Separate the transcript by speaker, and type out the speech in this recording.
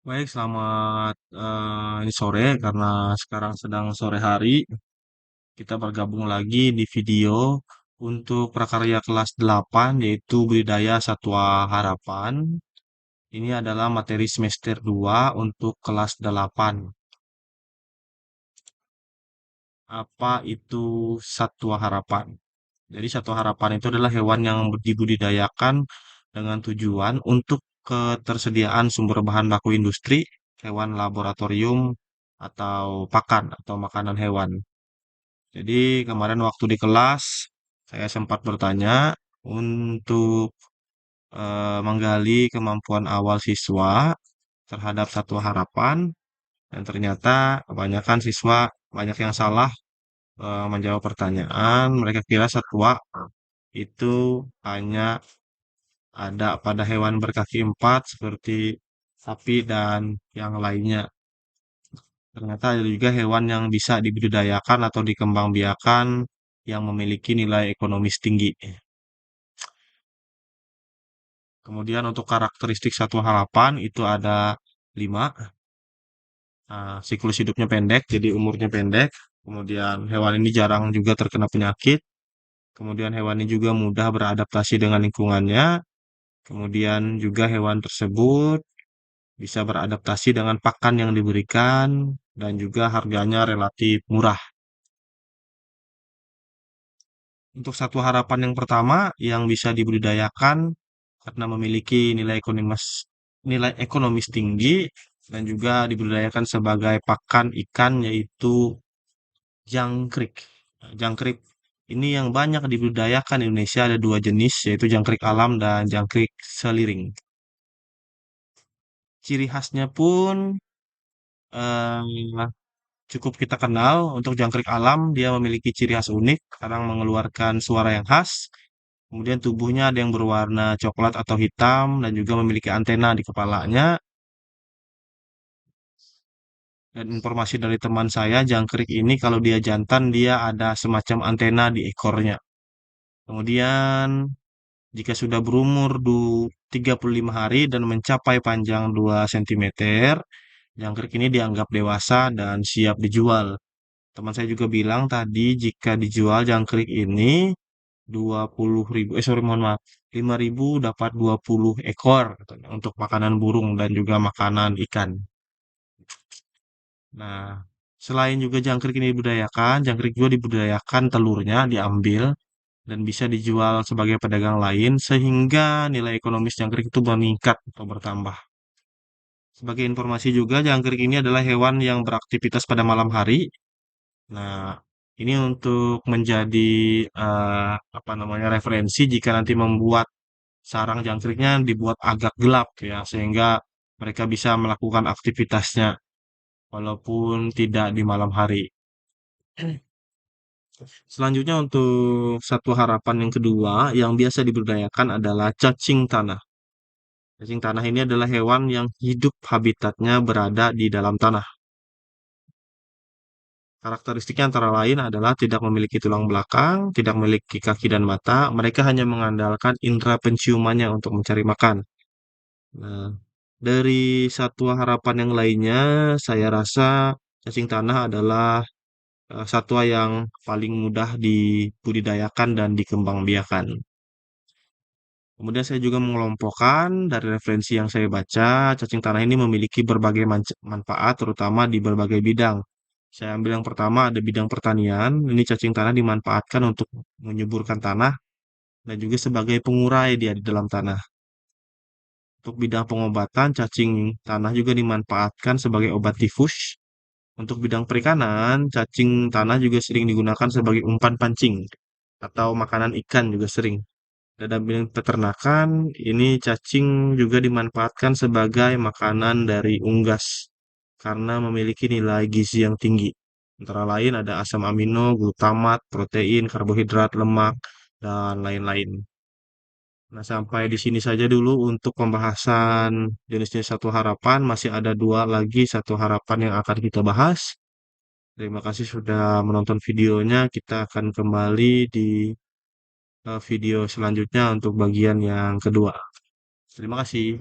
Speaker 1: Baik, selamat ini sore karena sekarang sedang sore hari. Kita bergabung lagi di video untuk prakarya kelas 8 yaitu Budidaya Satwa Harapan. Ini adalah materi semester 2 untuk kelas 8. Apa itu satwa harapan? Jadi satwa harapan itu adalah hewan yang dibudidayakan dengan tujuan untuk ketersediaan sumber bahan baku industri, hewan laboratorium, atau pakan atau makanan hewan. Jadi kemarin waktu di kelas saya sempat bertanya untuk menggali kemampuan awal siswa terhadap satwa harapan dan ternyata kebanyakan siswa banyak yang salah menjawab pertanyaan. Mereka kira satwa itu hanya ada pada hewan berkaki empat seperti sapi dan yang lainnya. Ternyata ada juga hewan yang bisa dibudidayakan atau dikembangbiakan yang memiliki nilai ekonomis tinggi. Kemudian untuk karakteristik satwa harapan itu ada 5. Siklus hidupnya pendek, jadi umurnya pendek. Kemudian hewan ini jarang juga terkena penyakit. Kemudian hewan ini juga mudah beradaptasi dengan lingkungannya. Kemudian juga hewan tersebut bisa beradaptasi dengan pakan yang diberikan dan juga harganya relatif murah. Untuk satwa harapan yang pertama yang bisa dibudidayakan karena memiliki nilai ekonomis tinggi dan juga dibudidayakan sebagai pakan ikan yaitu jangkrik. Nah, jangkrik ini yang banyak dibudidayakan di Indonesia ada dua jenis yaitu jangkrik alam dan jangkrik seliring. Ciri khasnya pun eh, cukup kita kenal. Untuk jangkrik alam dia memiliki ciri khas unik, kadang mengeluarkan suara yang khas. Kemudian tubuhnya ada yang berwarna coklat atau hitam dan juga memiliki antena di kepalanya. Dan informasi dari teman saya, jangkrik ini kalau dia jantan dia ada semacam antena di ekornya. Kemudian jika sudah berumur 35 hari dan mencapai panjang 2 cm, jangkrik ini dianggap dewasa dan siap dijual. Teman saya juga bilang tadi jika dijual jangkrik ini 20.000, sorry mohon maaf, 5.000 dapat 20 ekor katanya, untuk makanan burung dan juga makanan ikan. Nah, selain juga jangkrik ini dibudidayakan, jangkrik juga dibudidayakan telurnya diambil dan bisa dijual sebagai pedagang lain sehingga nilai ekonomis jangkrik itu meningkat atau bertambah. Sebagai informasi juga, jangkrik ini adalah hewan yang beraktivitas pada malam hari. Nah, ini untuk menjadi apa namanya referensi jika nanti membuat sarang jangkriknya dibuat agak gelap ya, sehingga mereka bisa melakukan aktivitasnya walaupun tidak di malam hari. Selanjutnya untuk satwa harapan yang kedua yang biasa diberdayakan adalah cacing tanah. Cacing tanah ini adalah hewan yang hidup habitatnya berada di dalam tanah. Karakteristiknya antara lain adalah tidak memiliki tulang belakang, tidak memiliki kaki dan mata. Mereka hanya mengandalkan indera penciumannya untuk mencari makan. Nah, dari satwa harapan yang lainnya, saya rasa cacing tanah adalah satwa yang paling mudah dibudidayakan dan dikembangbiakan. Kemudian saya juga mengelompokkan dari referensi yang saya baca, cacing tanah ini memiliki berbagai manfaat, terutama di berbagai bidang. Saya ambil yang pertama ada bidang pertanian. Ini cacing tanah dimanfaatkan untuk menyuburkan tanah dan juga sebagai pengurai dia di dalam tanah. Untuk bidang pengobatan, cacing tanah juga dimanfaatkan sebagai obat tifus. Untuk bidang perikanan, cacing tanah juga sering digunakan sebagai umpan pancing atau makanan ikan juga sering. Dan dalam bidang peternakan, ini cacing juga dimanfaatkan sebagai makanan dari unggas karena memiliki nilai gizi yang tinggi. Antara lain ada asam amino, glutamat, protein, karbohidrat, lemak, dan lain-lain. Nah, sampai di sini saja dulu untuk pembahasan jenis-jenis satu harapan. Masih ada dua lagi satu harapan yang akan kita bahas. Terima kasih sudah menonton videonya. Kita akan kembali di video selanjutnya untuk bagian yang kedua. Terima kasih.